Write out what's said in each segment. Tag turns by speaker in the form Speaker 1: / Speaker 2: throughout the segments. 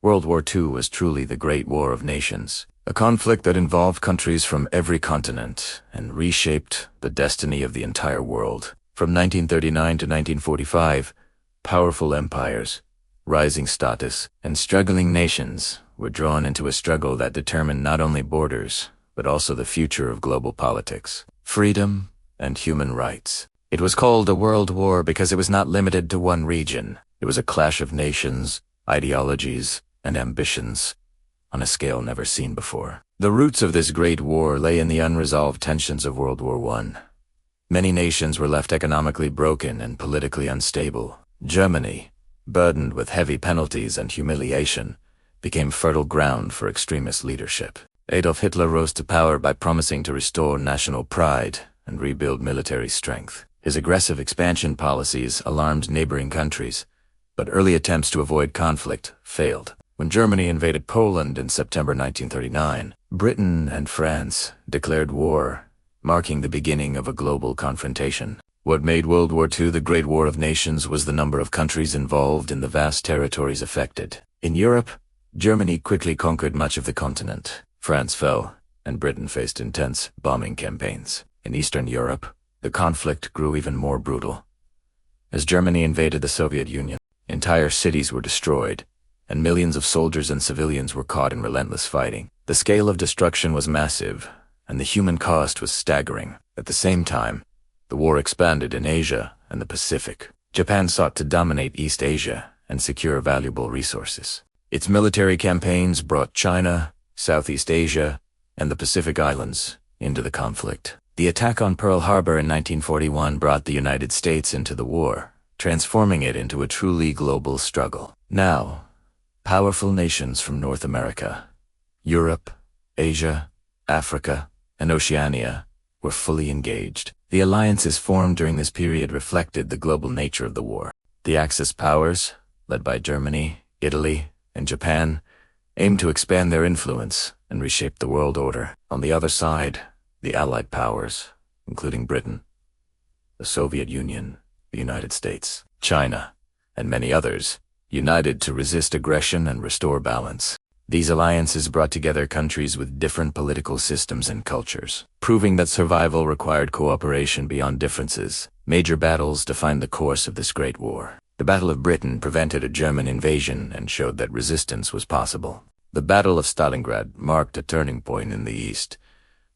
Speaker 1: World War II was truly the Great War of Nations, a conflict that involved countries from every continent and reshaped the destiny of the entire world. From 1939 to 1945, powerful empires, rising status, and struggling nations were drawn into a struggle that determined not only borders, but also the future of global politics, freedom, and human rights. It was called a world war because it was not limited to one region. It was a clash of nations, ideologies, and ambitions on a scale never seen before. The roots of this great war lay in the unresolved tensions of World War I. Many nations were left economically broken and politically unstable. Germany, burdened with heavy penalties and humiliation, became fertile ground for extremist leadership. Adolf Hitler rose to power by promising to restore national pride and rebuild military strength. His aggressive expansion policies alarmed neighboring countries, but early attempts to avoid conflict failed. When Germany invaded Poland in September 1939, Britain and France declared war, marking the beginning of a global confrontation. What made World War II the Great War of Nations was the number of countries involved and the vast territories affected. In Europe, Germany quickly conquered much of the continent. France fell, and Britain faced intense bombing campaigns. In Eastern Europe, the conflict grew even more brutal. As Germany invaded the Soviet Union, entire cities were destroyed, and millions of soldiers and civilians were caught in relentless fighting. The scale of destruction was massive, and the human cost was staggering. At the same time, the war expanded in Asia and the Pacific. Japan sought to dominate East Asia and secure valuable resources. Its military campaigns brought China, Southeast Asia, and the Pacific Islands into the conflict. The attack on Pearl Harbor in 1941 brought the United States into the war, transforming it into a truly global struggle. Now, powerful nations from North America, Europe, Asia, Africa, and Oceania were fully engaged. The alliances formed during this period reflected the global nature of the war. The Axis powers, led by Germany, Italy, and Japan, aimed to expand their influence and reshape the world order. On the other side, the Allied powers, including Britain, the Soviet Union, the United States, China, and many others, united to resist aggression and restore balance. These alliances brought together countries with different political systems and cultures, proving that survival required cooperation beyond differences. Major battles defined the course of this great war. The Battle of Britain prevented a German invasion and showed that resistance was possible. The Battle of Stalingrad marked a turning point in the East,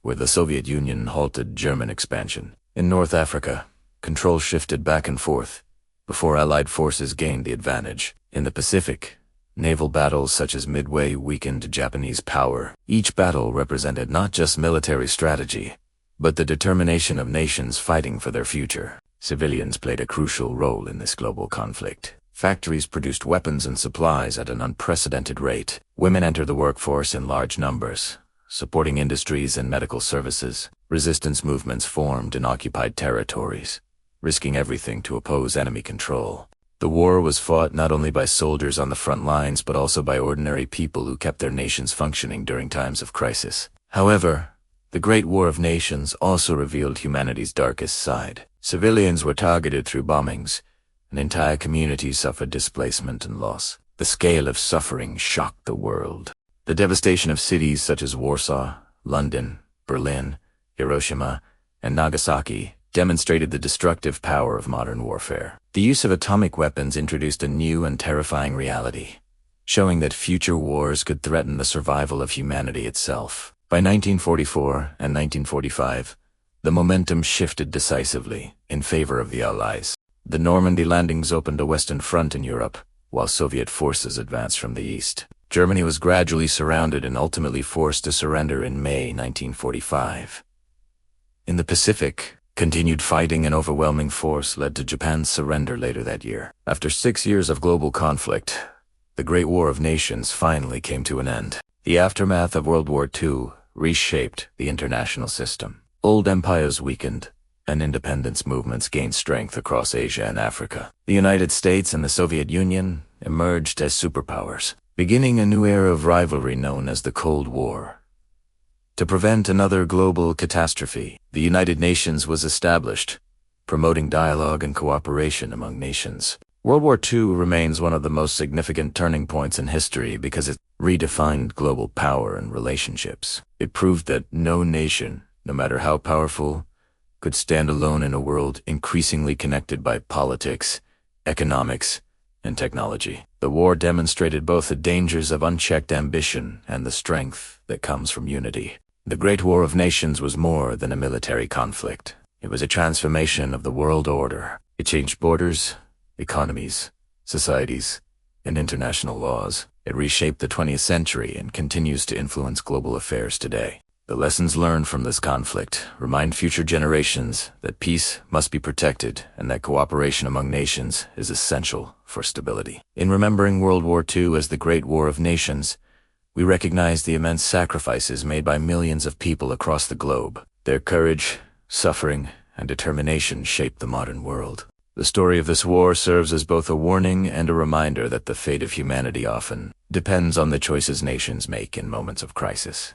Speaker 1: where the Soviet Union halted German expansion. In North Africa, control shifted back and forth before Allied forces gained the advantage. In the Pacific, naval battles such as Midway weakened Japanese power. Each battle represented not just military strategy, but the determination of nations fighting for their future. Civilians played a crucial role in this global conflict. Factories produced weapons and supplies at an unprecedented rate. Women entered the workforce in large numbers, supporting industries and medical services. Resistance movements formed in occupied territories, risking everything to oppose enemy control. The war was fought not only by soldiers on the front lines but also by ordinary people who kept their nations functioning during times of crisis. However, the Great War of Nations also revealed humanity's darkest side. Civilians were targeted through bombings, and entire communities suffered displacement and loss. The scale of suffering shocked the world. The devastation of cities such as Warsaw, London, Berlin, Hiroshima, and Nagasaki demonstrated the destructive power of modern warfare. The use of atomic weapons introduced a new and terrifying reality, showing that future wars could threaten the survival of humanity itself. By 1944 and 1945, the momentum shifted decisively in favor of the Allies. The Normandy landings opened a Western front in Europe, while Soviet forces advanced from the east. Germany was gradually surrounded and ultimately forced to surrender in May 1945. In the Pacific, continued fighting and overwhelming force led to Japan's surrender later that year. After 6 years of global conflict, the Great War of Nations finally came to an end. The aftermath of World War II reshaped the international system. Old empires weakened, and independence movements gained strength across Asia and Africa. The United States and the Soviet Union emerged as superpowers, beginning a new era of rivalry known as the Cold War. To prevent another global catastrophe, the United Nations was established, promoting dialogue and cooperation among nations. World War II remains one of the most significant turning points in history because it redefined global power and relationships. It proved that no nation, no matter how powerful, could stand alone in a world increasingly connected by politics, economics, and technology. The war demonstrated both the dangers of unchecked ambition and the strength that comes from unity. The Great War of Nations was more than a military conflict. It was a transformation of the world order. It changed borders, economies, societies, and international laws. It reshaped the 20th century and continues to influence global affairs today. The lessons learned from this conflict remind future generations that peace must be protected and that cooperation among nations is essential for stability. In remembering World War II as the Great War of Nations, we recognize the immense sacrifices made by millions of people across the globe. Their courage, suffering, and determination shaped the modern world. The story of this war serves as both a warning and a reminder that the fate of humanity often depends on the choices nations make in moments of crisis.